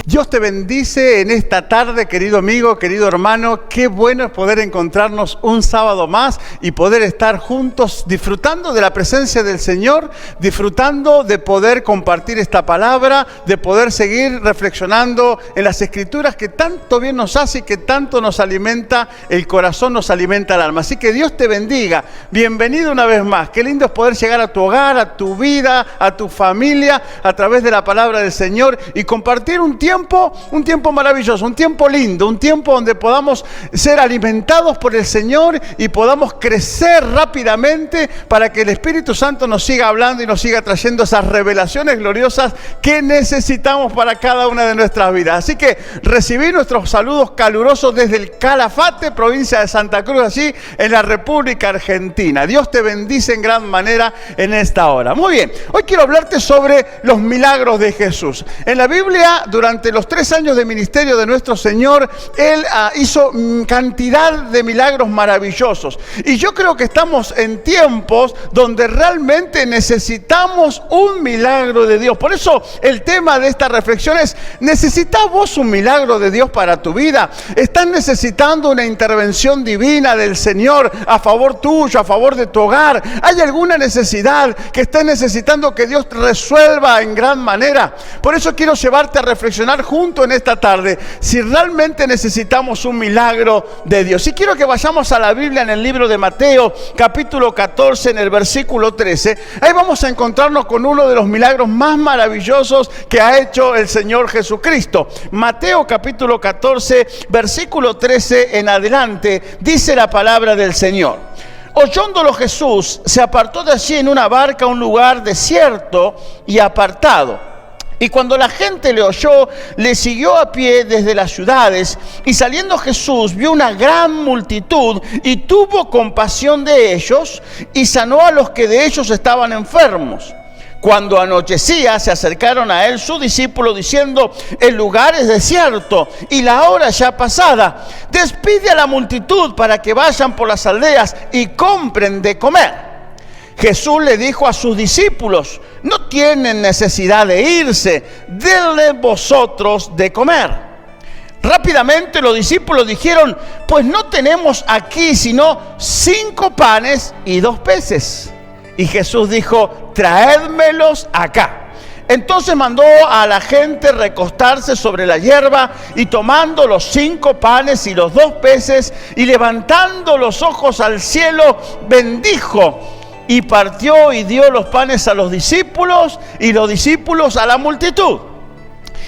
Dios te bendice en esta tarde, querido amigo, querido hermano. Qué bueno es poder encontrarnos un sábado más y poder estar juntos disfrutando de la presencia del Señor, disfrutando de poder compartir esta palabra, de poder seguir reflexionando en las Escrituras que tanto bien nos hace y que tanto nos alimenta el corazón, nos alimenta el alma. Así que Dios te bendiga. Bienvenido una vez más. Qué lindo es poder llegar a tu hogar, a tu vida, a tu familia, a través de la palabra del Señor y compartir un tiempo maravilloso, un tiempo lindo, un tiempo donde podamos ser alimentados por el Señor y podamos crecer rápidamente para que el Espíritu Santo nos siga hablando y nos siga trayendo esas revelaciones gloriosas que necesitamos para cada una de nuestras vidas. Así que recibí nuestros saludos calurosos desde el Calafate, provincia de Santa Cruz, allí en la República Argentina. Dios te bendice en gran manera en esta hora. Muy bien, hoy quiero hablarte sobre los milagros de Jesús. En la Biblia, durante los 3 años de ministerio de nuestro Señor, Él hizo cantidad de milagros maravillosos. Y yo creo que estamos en tiempos donde realmente necesitamos un milagro de Dios. Por eso el tema de esta reflexión es: ¿necesitas vos un milagro de Dios para tu vida? ¿Estás necesitando una intervención divina del Señor a favor tuyo, a favor de tu hogar? ¿Hay alguna necesidad que estés necesitando que Dios resuelva en gran manera? Por eso quiero llevarte a reflexionar junto en esta tarde si realmente necesitamos un milagro de Dios. Y quiero que vayamos a la Biblia en el libro de Mateo, capítulo 14, en el versículo 13. Ahí vamos a encontrarnos con uno de los milagros más maravillosos que ha hecho el Señor Jesucristo. Mateo capítulo 14, versículo 13 en adelante, dice la palabra del Señor: Oyéndolo Jesús, se apartó de allí en una barca a un lugar desierto y apartado. Y cuando la gente le oyó, le siguió a pie desde las ciudades. Y saliendo Jesús, vio una gran multitud y tuvo compasión de ellos y sanó a los que de ellos estaban enfermos. Cuando anochecía, se acercaron a él sus discípulos diciendo: el lugar es desierto y la hora ya pasada. Despide a la multitud para que vayan por las aldeas y compren de comer. Jesús le dijo a sus discípulos: no tienen necesidad de irse, denle vosotros de comer. Rápidamente los discípulos dijeron: pues no tenemos aquí sino 5 panes y 2 peces. Y Jesús dijo: traédmelos acá. Entonces mandó a la gente recostarse sobre la hierba, y tomando los 5 panes y los 2 peces, y levantando los ojos al cielo, bendijo, y partió y dio los panes a los discípulos, y los discípulos a la multitud.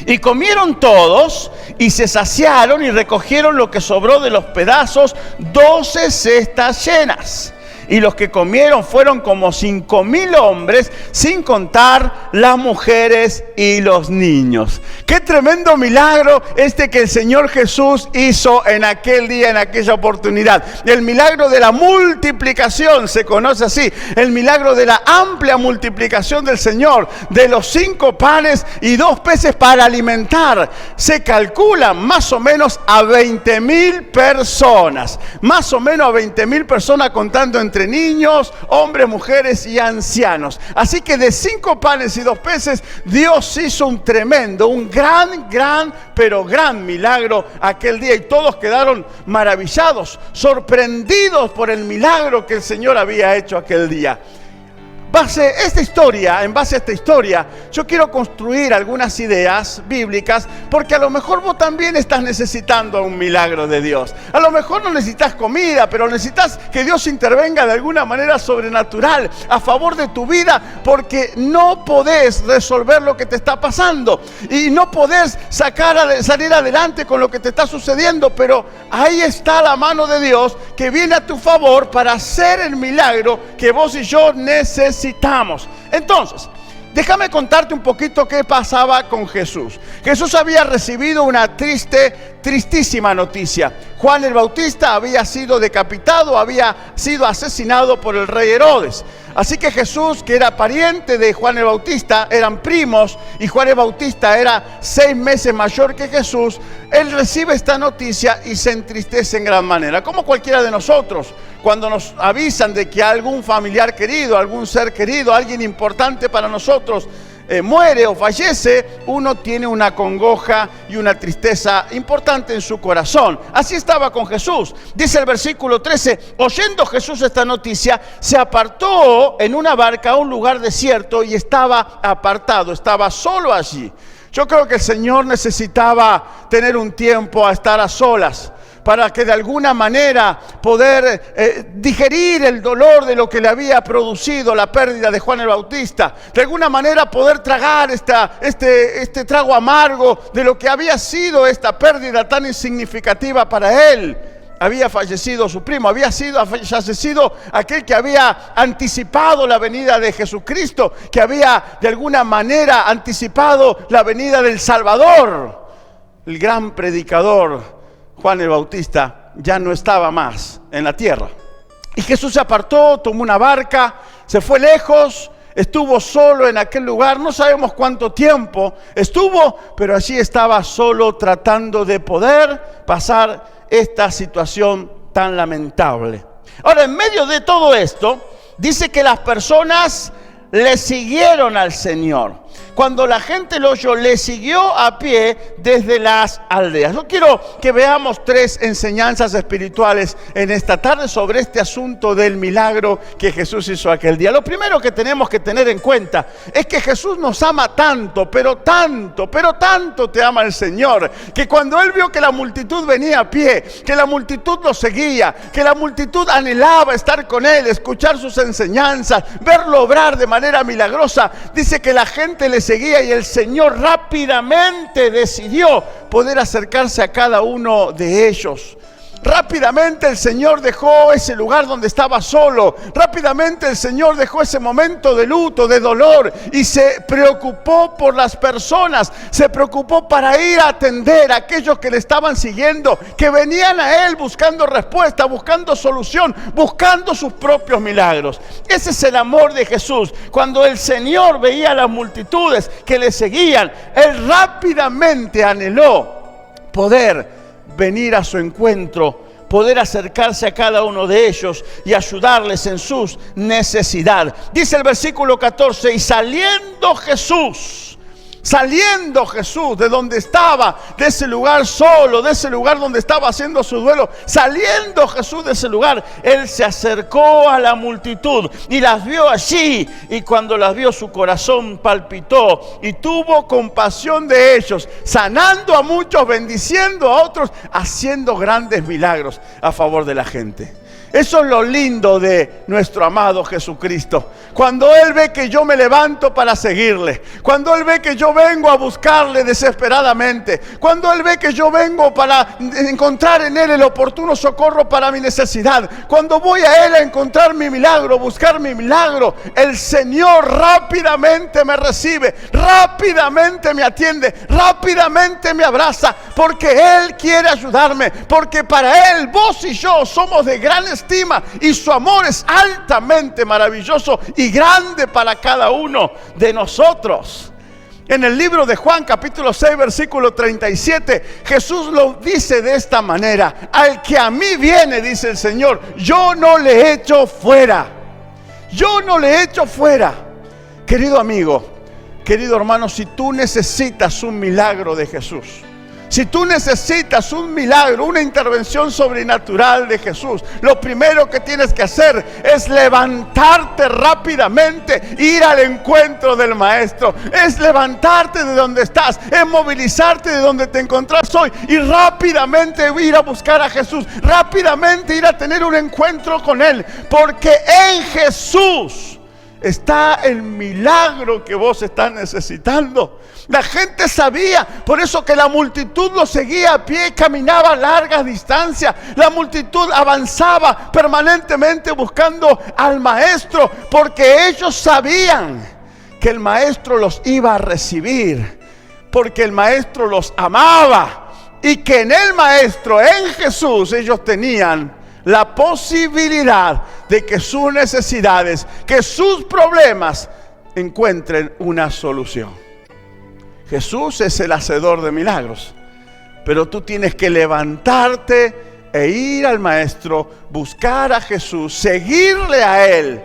Y comieron todos, y se saciaron, y recogieron lo que sobró de los pedazos, 12 cestas llenas. Y los que comieron fueron como 5,000 hombres, sin contar las mujeres y los niños. Qué tremendo milagro que el Señor Jesús hizo en aquel día, en aquella oportunidad. El milagro de la multiplicación se conoce así. El milagro de la amplia multiplicación del Señor, de los 5 panes y 2 peces para alimentar. Se calcula más o menos a 20,000 personas. Más o menos a 20,000 personas, contando entre niños, hombres, mujeres y ancianos. Así que de 5 panes y 2 peces, Dios hizo un tremendo, un gran milagro aquel día. Y todos quedaron maravillados, sorprendidos por el milagro que el Señor había hecho aquel día. En base a esta historia, yo quiero construir algunas ideas bíblicas, porque a lo mejor vos también estás necesitando un milagro de Dios. A lo mejor no necesitas comida, pero necesitas que Dios intervenga de alguna manera sobrenatural a favor de tu vida, porque no podés resolver lo que te está pasando y no podés salir adelante con lo que te está sucediendo, pero ahí está la mano de Dios que viene a tu favor para hacer el milagro que vos y yo necesitamos. Entonces, déjame contarte un poquito qué pasaba con Jesús. Jesús había recibido una tristísima noticia. Juan el Bautista había sido decapitado, había sido asesinado por el rey Herodes. Así que Jesús, que era pariente de Juan el Bautista, eran primos, y Juan el Bautista era 6 meses mayor que Jesús, él recibe esta noticia y se entristece en gran manera, como cualquiera de nosotros. Cuando nos avisan de que algún familiar querido, algún ser querido, alguien importante para nosotros muere o fallece, uno tiene una congoja y una tristeza importante en su corazón. Así estaba con Jesús. Dice el versículo 13: oyendo Jesús esta noticia, se apartó en una barca a un lugar desierto y estaba apartado, estaba solo allí. Yo creo que el Señor necesitaba tener un tiempo a estar a solas, para que de alguna manera poder digerir el dolor de lo que le había producido la pérdida de Juan el Bautista. De alguna manera poder tragar este trago amargo de lo que había sido esta pérdida tan insignificativa para él. Había fallecido su primo, había fallecido aquel que había anticipado la venida de Jesucristo, que había de alguna manera anticipado la venida del Salvador. El gran predicador Juan el Bautista ya no estaba más en la tierra. Y Jesús se apartó, tomó una barca, se fue lejos, estuvo solo en aquel lugar. No sabemos cuánto tiempo estuvo, pero allí estaba solo, tratando de poder pasar esta situación tan lamentable. Ahora, en medio de todo esto, dice que las personas le siguieron al Señor. Cuando la gente lo oyó, le siguió a pie desde las aldeas. Yo quiero que veamos 3 enseñanzas espirituales en esta tarde sobre este asunto del milagro que Jesús hizo aquel día. Lo primero que tenemos que tener en cuenta es que Jesús nos ama tanto, pero tanto te ama el Señor, que cuando Él vio que la multitud venía a pie, que la multitud lo seguía, que la multitud anhelaba estar con Él, escuchar sus enseñanzas, verlo obrar de manera milagrosa, dice que la gente le seguía, y el Señor rápidamente decidió poder acercarse a cada uno de ellos. Rápidamente el Señor dejó ese lugar donde estaba solo. Rápidamente el Señor dejó ese momento de luto, de dolor, y se preocupó por las personas. Se preocupó para ir a atender a aquellos que le estaban siguiendo, que venían a Él buscando respuesta, buscando solución, buscando sus propios milagros. Ese es el amor de Jesús. Cuando el Señor veía a las multitudes que le seguían, Él rápidamente anheló poder venir a su encuentro, poder acercarse a cada uno de ellos y ayudarles en sus necesidades. Dice el versículo 14, y saliendo Jesús de donde estaba, de ese lugar solo, de ese lugar donde estaba haciendo su duelo, saliendo Jesús de ese lugar, Él se acercó a la multitud y las vio allí, y cuando las vio su corazón palpitó y tuvo compasión de ellos, sanando a muchos, bendiciendo a otros, haciendo grandes milagros a favor de la gente. Eso es lo lindo de nuestro amado Jesucristo. Cuando Él ve que yo me levanto para seguirle, cuando Él ve que yo vengo a buscarle desesperadamente, cuando Él ve que yo vengo para encontrar en Él el oportuno socorro para mi necesidad, cuando voy a Él a encontrar mi milagro, buscar mi milagro, el Señor rápidamente me recibe, rápidamente me atiende, rápidamente me abraza, porque Él quiere ayudarme, porque para Él, vos y yo somos de gran estima, y su amor es altamente maravilloso y grande para cada uno de nosotros. En el libro de Juan, capítulo 6, versículo 37, Jesús lo dice de esta manera: al que a mí viene, dice el Señor, yo no le echo fuera. Yo no le echo fuera. Querido amigo, querido hermano, si tú necesitas un milagro de Jesús, si tú necesitas un milagro, una intervención sobrenatural de Jesús, lo primero que tienes que hacer es levantarte rápidamente, ir al encuentro del Maestro. Es levantarte de donde estás, es movilizarte de donde te encontrás hoy y rápidamente ir a buscar a Jesús, rápidamente ir a tener un encuentro con Él, porque en Jesús está el milagro que vos estás necesitando. La gente sabía, por eso que la multitud lo seguía a pie, caminaba a largas distancias. La multitud avanzaba permanentemente buscando al Maestro, porque ellos sabían que el Maestro los iba a recibir, porque el Maestro los amaba, y que en el Maestro, en Jesús, ellos tenían la posibilidad de que sus necesidades, que sus problemas encuentren una solución. Jesús es el hacedor de milagros, pero tú tienes que levantarte e ir al Maestro, buscar a Jesús, seguirle a Él,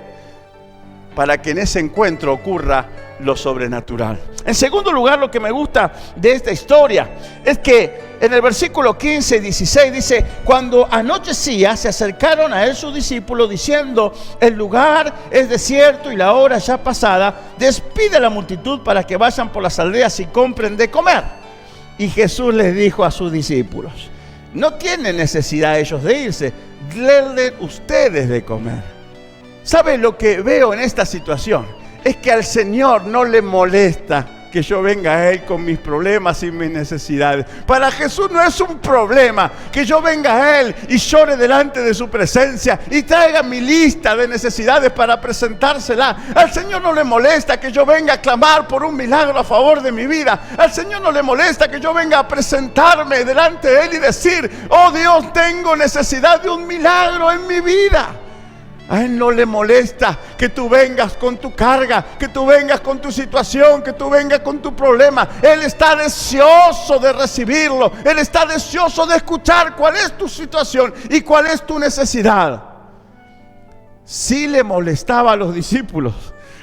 para que en ese encuentro ocurra lo sobrenatural. En segundo lugar, lo que me gusta de esta historia es que en el versículo 15 y 16 dice: cuando anochecía, se acercaron a Él sus discípulos diciendo: el lugar es desierto y la hora ya pasada, despide a la multitud para que vayan por las aldeas y compren de comer. Y Jesús les dijo a sus discípulos: no tienen necesidad ellos de irse, denle ustedes de comer. ¿Saben lo que veo en esta situación? Es que al Señor no le molesta que yo venga a Él con mis problemas y mis necesidades. Para Jesús no es un problema que yo venga a Él y llore delante de su presencia y traiga mi lista de necesidades para presentársela. Al Señor no le molesta que yo venga a clamar por un milagro a favor de mi vida. Al Señor no le molesta que yo venga a presentarme delante de Él y decir: oh Dios, tengo necesidad de un milagro en mi vida. A Él no le molesta que tú vengas con tu carga, que tú vengas con tu situación, que tú vengas con tu problema. Él está deseoso de recibirlo. Él está deseoso de escuchar cuál es tu situación y cuál es tu necesidad. Sí le molestaba a los discípulos.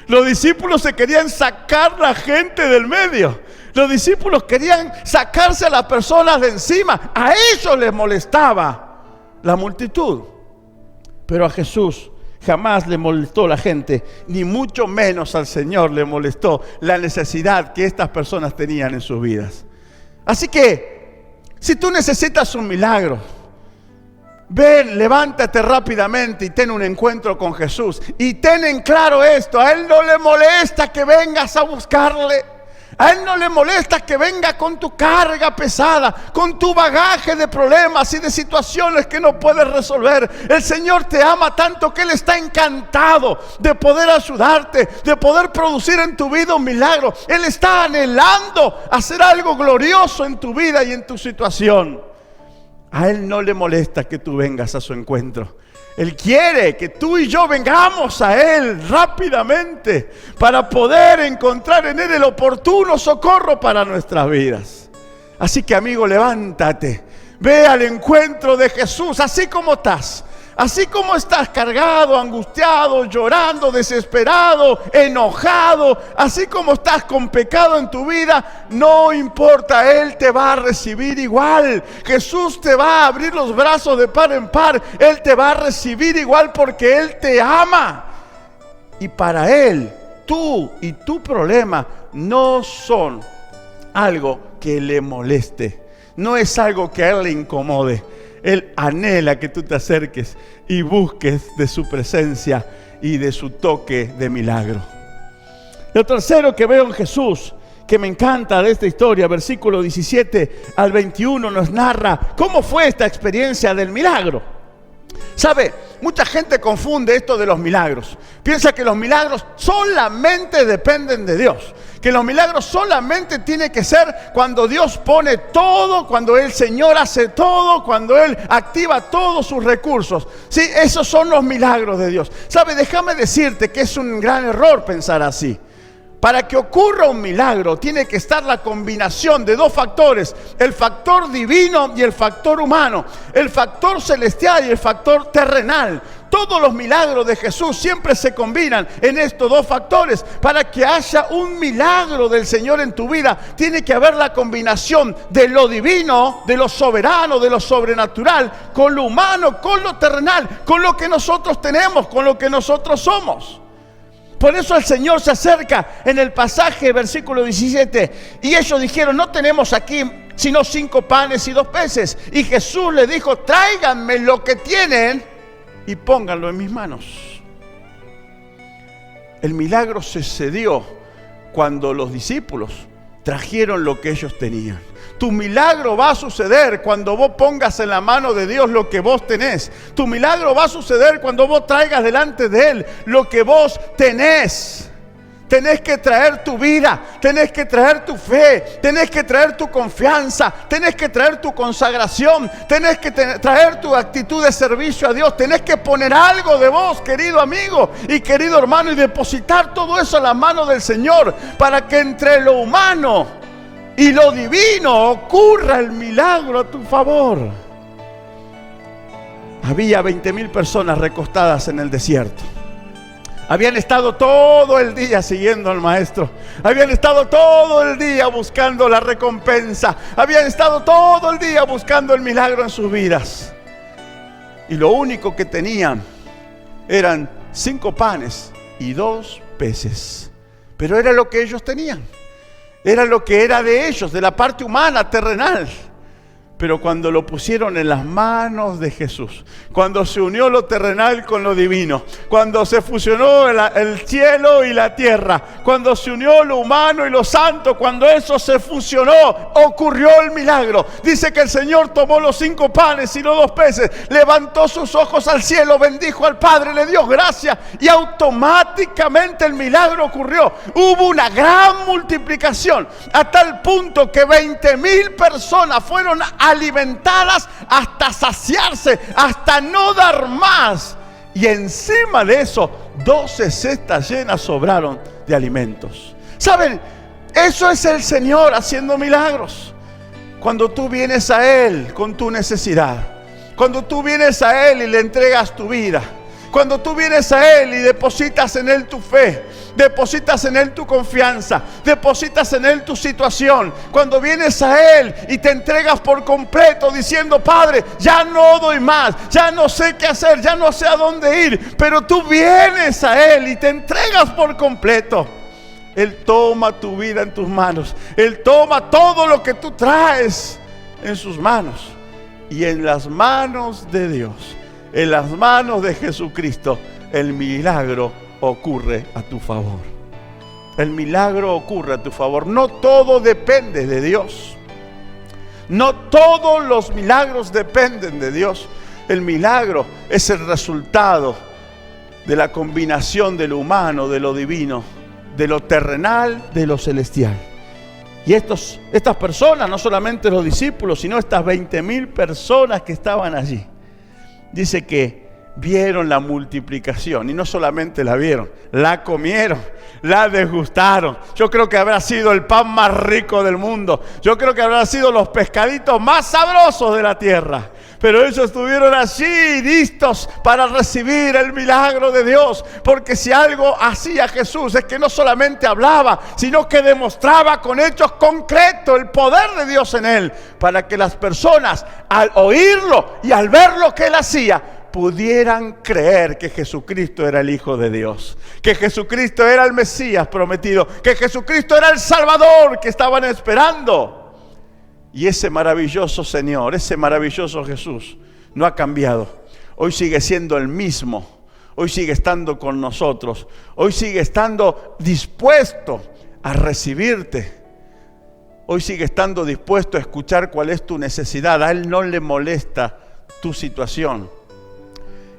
Los discípulos se querían sacar la gente del medio. Los discípulos querían sacarse a las personas de encima. A ellos les molestaba la multitud. Pero a Jesús jamás le molestó la gente, ni mucho menos al Señor le molestó la necesidad que estas personas tenían en sus vidas. Así que, si tú necesitas un milagro, ven, levántate rápidamente y ten un encuentro con Jesús. Y ten en claro esto: a Él no le molesta que vengas a buscarle. A Él no le molesta que venga con tu carga pesada, con tu bagaje de problemas y de situaciones que no puedes resolver. El Señor te ama tanto que Él está encantado de poder ayudarte, de poder producir en tu vida un milagro. Él está anhelando hacer algo glorioso en tu vida y en tu situación. A Él no le molesta que tú vengas a su encuentro. Él quiere que tú y yo vengamos a Él rápidamente para poder encontrar en Él el oportuno socorro para nuestras vidas. Así que, amigo, levántate, ve al encuentro de Jesús, así como estás. Así como estás cargado, angustiado, llorando, desesperado, enojado, así como estás con pecado en tu vida, no importa, Él te va a recibir igual. Jesús te va a abrir los brazos de par en par. Él te va a recibir igual porque Él te ama. Y para Él, tú y tu problema no son algo que le moleste. No es algo que a Él le incomode. Él anhela que tú te acerques y busques de su presencia y de su toque de milagro. Lo tercero que veo en Jesús, que me encanta de esta historia, versículo 17 al 21, nos narra cómo fue esta experiencia del milagro. ¿Sabe? Mucha gente confunde esto de los milagros. Piensa que los milagros solamente dependen de Dios. Que los milagros solamente tienen que ser cuando Dios pone todo, cuando el Señor hace todo, cuando Él activa todos sus recursos. Sí, esos son los milagros de Dios. ¿Sabe? Déjame decirte que es un gran error pensar así. Para que ocurra un milagro tiene que estar la combinación de dos factores: el factor divino y el factor humano, el factor celestial y el factor terrenal. Todos los milagros de Jesús siempre se combinan en estos dos factores. Para que haya un milagro del Señor en tu vida, tiene que haber la combinación de lo divino, de lo soberano, de lo sobrenatural, con lo humano, con lo terrenal, con lo que nosotros tenemos, con lo que nosotros somos. Por eso el Señor se acerca en el pasaje, versículo 17, y ellos dijeron: no tenemos aquí sino 5 panes y 2 peces. Y Jesús les dijo: tráiganme lo que tienen y pónganlo en mis manos. El milagro sucedió cuando los discípulos trajeron lo que ellos tenían. Tu milagro va a suceder cuando vos pongas en la mano de Dios lo que vos tenés. Tu milagro va a suceder cuando vos traigas delante de Él lo que vos tenés. Tenés que traer tu vida, tenés que traer tu fe, tenés que traer tu confianza, tenés que traer tu consagración, tenés que traer tu actitud de servicio a Dios, tenés que poner algo de vos, querido amigo y querido hermano, y depositar todo eso en la mano del Señor, para que entre lo humano y lo divino ocurra el milagro a tu favor. Había 20,000 personas recostadas en el desierto. Habían estado todo el día siguiendo al maestro. Habían estado todo el día buscando la recompensa. Habían estado todo el día buscando el milagro en sus vidas. Y lo único que tenían eran 5 panes y 2 peces. Pero era lo que ellos tenían. Era lo que era de ellos, de la parte humana, terrenal. Pero cuando lo pusieron en las manos de Jesús, cuando se unió lo terrenal con lo divino, cuando se fusionó el cielo y la tierra, cuando se unió lo humano y lo santo, cuando eso se fusionó, ocurrió el milagro. Dice que el Señor tomó los 5 panes y los 2 peces, levantó sus ojos al cielo, bendijo al Padre, le dio gracias y automáticamente el milagro ocurrió. Hubo una gran multiplicación, a tal punto que 20,000 personas fueron alimentadas hasta saciarse, hasta no dar más. Y encima de eso, 12 cestas llenas sobraron de alimentos. ¿Saben? Eso es el Señor haciendo milagros. Cuando tú vienes a Él con tu necesidad, cuando tú vienes a Él y le entregas tu vida, cuando tú vienes a Él y depositas en Él tu fe, depositas en Él tu confianza, depositas en Él tu situación, cuando vienes a Él y te entregas por completo diciendo: Padre, ya no doy más, ya no sé qué hacer, ya no sé a dónde ir, pero tú vienes a Él y te entregas por completo, Él toma tu vida en tus manos. Él toma todo lo que tú traes en sus manos, y en las manos de Dios, en las manos de Jesucristo, el milagro ocurre a tu favor. el milagro ocurre a tu favor. No todo depende de Dios. No todos los milagros dependen de Dios. El milagro es el resultado de la combinación de lo humano, de lo divino, de lo terrenal, de lo celestial. Y estas personas, no solamente los discípulos, sino estas 20,000 personas que estaban allí, dice que vieron la multiplicación, y no solamente la vieron, la comieron, la degustaron. Yo creo que habrá sido el pan más rico del mundo. Yo creo que habrá sido los pescaditos más sabrosos de la tierra. Pero ellos estuvieron allí listos para recibir el milagro de Dios. Porque si algo hacía Jesús es que no solamente hablaba, sino que demostraba con hechos concretos el poder de Dios en él. Para que las personas al oírlo y al ver lo que él hacía, pudieran creer que Jesucristo era el Hijo de Dios, que Jesucristo era el Mesías prometido, que Jesucristo era el Salvador que estaban esperando. Y ese maravilloso Señor, ese maravilloso Jesús no ha cambiado. Hoy sigue siendo el mismo. Hoy sigue estando con nosotros. Hoy sigue estando dispuesto a recibirte. Hoy sigue estando dispuesto a escuchar cuál es tu necesidad. A Él no le molesta tu situación.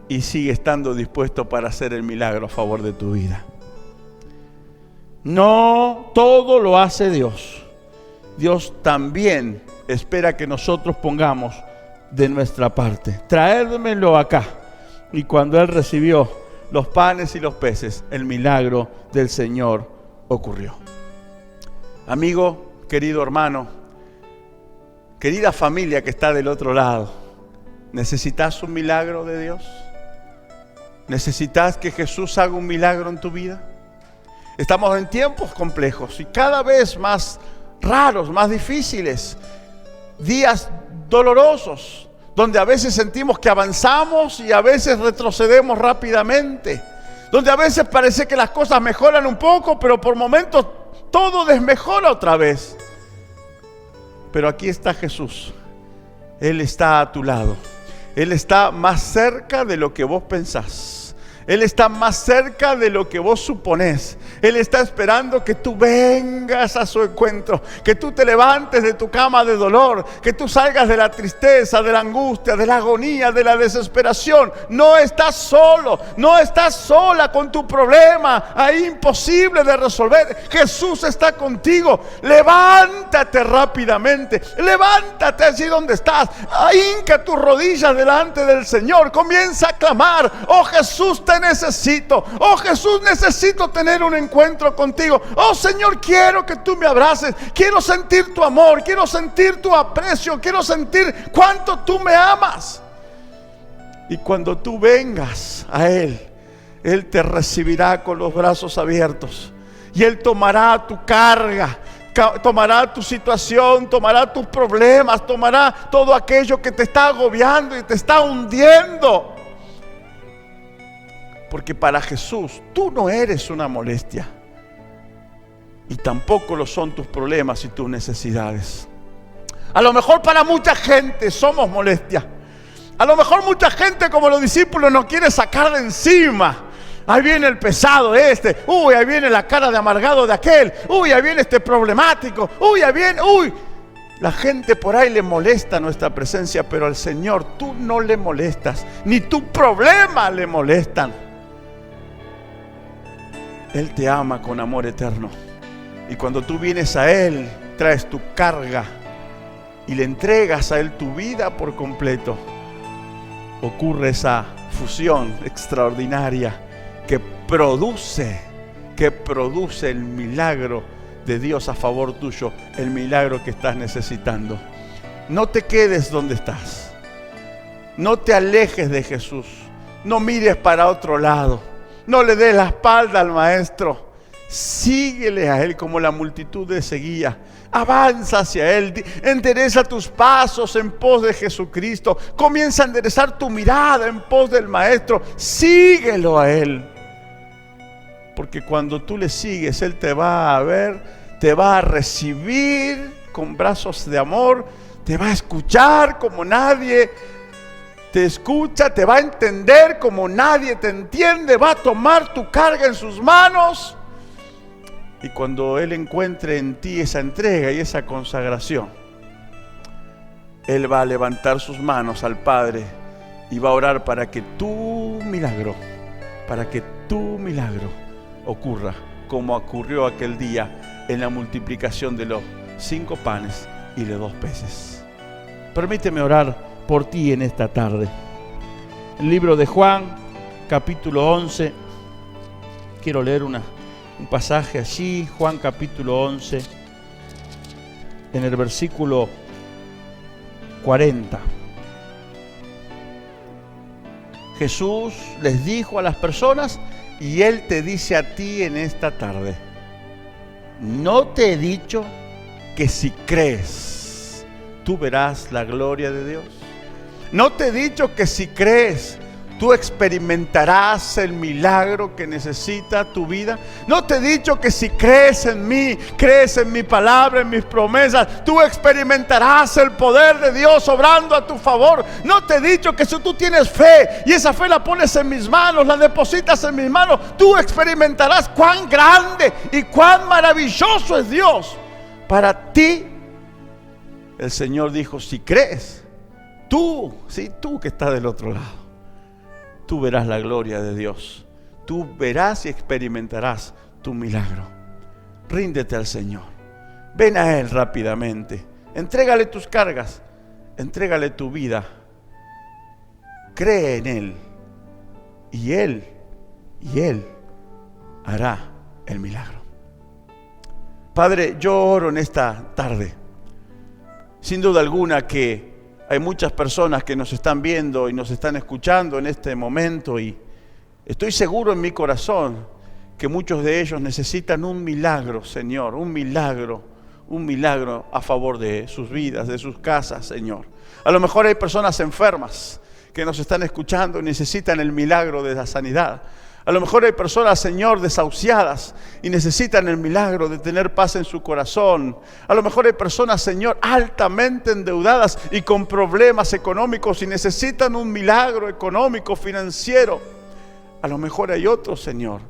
Y sigue estando dispuesto para hacer el milagro a favor de tu vida. No todo lo hace Dios. Dios también espera que nosotros pongamos de nuestra parte. Traédmelo acá. Y cuando Él recibió los panes y los peces, el milagro del Señor ocurrió. Amigo, querido hermano, querida familia que está del otro lado, ¿necesitas un milagro de Dios? ¿Necesitas que Jesús haga un milagro en tu vida? Estamos en tiempos complejos y cada vez más raros, más difíciles, días dolorosos, donde a veces sentimos que avanzamos y a veces retrocedemos rápidamente, donde a veces parece que las cosas mejoran un poco, pero por momentos todo desmejora otra vez. Pero aquí está Jesús. Él está a tu lado. Él está más cerca de lo que vos pensás. Él está más cerca de lo que vos suponés. Él está esperando que tú vengas a su encuentro, que tú te levantes de tu cama de dolor, que tú salgas de la tristeza, de la angustia, de la agonía, de la desesperación. No estás solo, no estás sola con tu problema ahí imposible de resolver. Jesús está contigo. Levántate rápidamente, levántate allí donde estás, hinca tus rodillas delante del Señor, comienza a clamar: oh Jesús, te necesito. Oh Jesús, necesito tener un encuentro contigo. Oh Señor, quiero que tú me abraces. Quiero sentir tu amor, quiero sentir tu aprecio, quiero sentir cuánto tú me amas. Y cuando tú vengas a Él, Él te recibirá con los brazos abiertos. Y Él tomará tu carga, tomará tu situación, tomará tus problemas, tomará todo aquello que te está agobiando y te está hundiendo. Porque para Jesús tú no eres una molestia. Y tampoco lo son tus problemas y tus necesidades. A lo mejor para mucha gente somos molestia. A lo mejor mucha gente, como los discípulos, nos quiere sacar de encima. Ahí viene el pesado este. Uy, ahí viene la cara de amargado de aquel. Uy, ahí viene este problemático. Uy, ahí viene, uy. La gente por ahí le molesta nuestra presencia, pero al Señor tú no le molestas. Ni tu problema le molestan. Él te ama con amor eterno. Y cuando tú vienes a Él, traes tu carga y le entregas a Él tu vida por completo, ocurre esa fusión extraordinaria que produce el milagro de Dios a favor tuyo, el milagro que estás necesitando. No te quedes donde estás. No te alejes de Jesús. No mires para otro lado. No le des la espalda al Maestro. Síguele a Él como la multitud le seguía. Avanza hacia Él. Endereza tus pasos en pos de Jesucristo. Comienza a enderezar tu mirada en pos del Maestro. Síguelo a Él. Porque cuando tú le sigues, Él te va a ver, te va a recibir con brazos de amor, te va a escuchar como nadie te escucha, te va a entender como nadie te entiende, va a tomar tu carga en sus manos Y cuando Él encuentre en ti esa entrega y esa consagración, Él va a levantar sus manos al Padre y va a orar para que tu milagro ocurra, como ocurrió aquel día en la multiplicación de los 5 panes y de 2 peces. Permíteme orar por ti en esta tarde. El libro de Juan, capítulo 11. Quiero leer un pasaje allí, Juan capítulo 11, en el versículo 40. Jesús les dijo a las personas, y Él te dice a ti en esta tarde: ¿no te he dicho que si crees, tú verás la gloria de Dios? ¿No te he dicho que si crees, tú experimentarás el milagro que necesita tu vida? ¿No te he dicho que si crees en mí, crees en mi palabra, en mis promesas, tú experimentarás el poder de Dios obrando a tu favor? ¿No te he dicho que si tú tienes fe y esa fe la pones en mis manos, la depositas en mis manos, tú experimentarás cuán grande y cuán maravilloso es Dios para ti? El Señor dijo: si crees, tú que estás del otro lado, tú verás la gloria de Dios. Tú verás y experimentarás tu milagro. Ríndete al Señor. Ven a Él rápidamente. Entrégale tus cargas. Entrégale tu vida. Cree en Él. Y Él hará el milagro. Padre, yo oro en esta tarde. Sin duda alguna que hay muchas personas que nos están viendo y nos están escuchando en este momento, y estoy seguro en mi corazón que muchos de ellos necesitan un milagro, Señor, un milagro a favor de sus vidas, de sus casas, Señor. A lo mejor hay personas enfermas que nos están escuchando y necesitan el milagro de la sanidad. A lo mejor hay personas, Señor, desahuciadas y necesitan el milagro de tener paz en su corazón. A lo mejor hay personas, Señor, altamente endeudadas y con problemas económicos y necesitan un milagro económico, financiero. A lo mejor hay otros, Señor,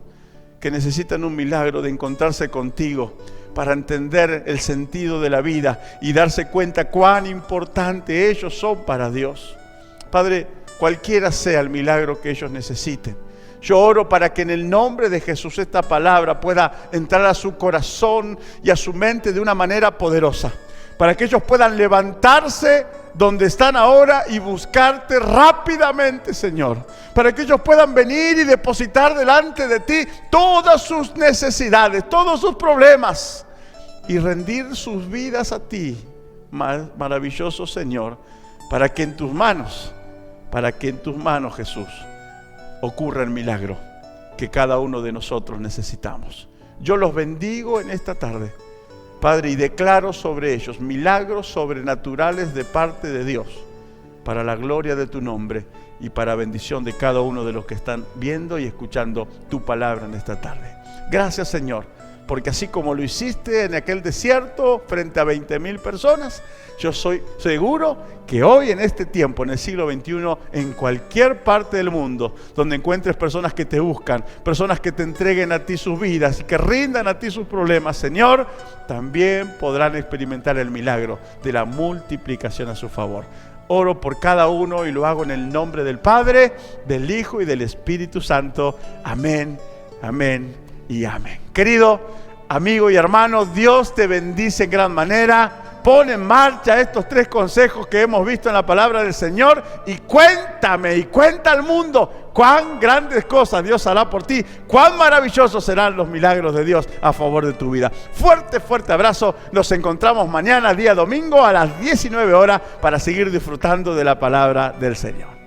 que necesitan un milagro de encontrarse contigo para entender el sentido de la vida y darse cuenta cuán importante ellos son para Dios. Padre, cualquiera sea el milagro que ellos necesiten, yo oro para que en el nombre de Jesús esta palabra pueda entrar a su corazón y a su mente de una manera poderosa, para que ellos puedan levantarse donde están ahora y buscarte rápidamente, Señor, para que ellos puedan venir y depositar delante de ti todas sus necesidades, todos sus problemas, y rendir sus vidas a ti, maravilloso Señor, para que en tus manos, Jesús, ocurra el milagro que cada uno de nosotros necesitamos. Yo los bendigo en esta tarde, Padre, y declaro sobre ellos milagros sobrenaturales de parte de Dios, para la gloria de tu nombre y para bendición de cada uno de los que están viendo y escuchando tu palabra en esta tarde. Gracias, Señor, porque así como lo hiciste en aquel desierto frente a 20,000 personas, yo soy seguro que hoy en este tiempo, en el siglo XXI, en cualquier parte del mundo donde encuentres personas que te buscan, personas que te entreguen a ti sus vidas y que rindan a ti sus problemas, Señor, también podrán experimentar el milagro de la multiplicación a su favor. Oro por cada uno y lo hago en el nombre del Padre, del Hijo y del Espíritu Santo. Amén, amén y amén. Querido amigo y hermano, Dios te bendice en gran manera. Pon en marcha estos 3 consejos que hemos visto en la palabra del Señor y cuenta al mundo cuán grandes cosas Dios hará por ti, cuán maravillosos serán los milagros de Dios a favor de tu vida. Fuerte abrazo. Nos encontramos mañana, día domingo, a las 19 horas para seguir disfrutando de la palabra del Señor.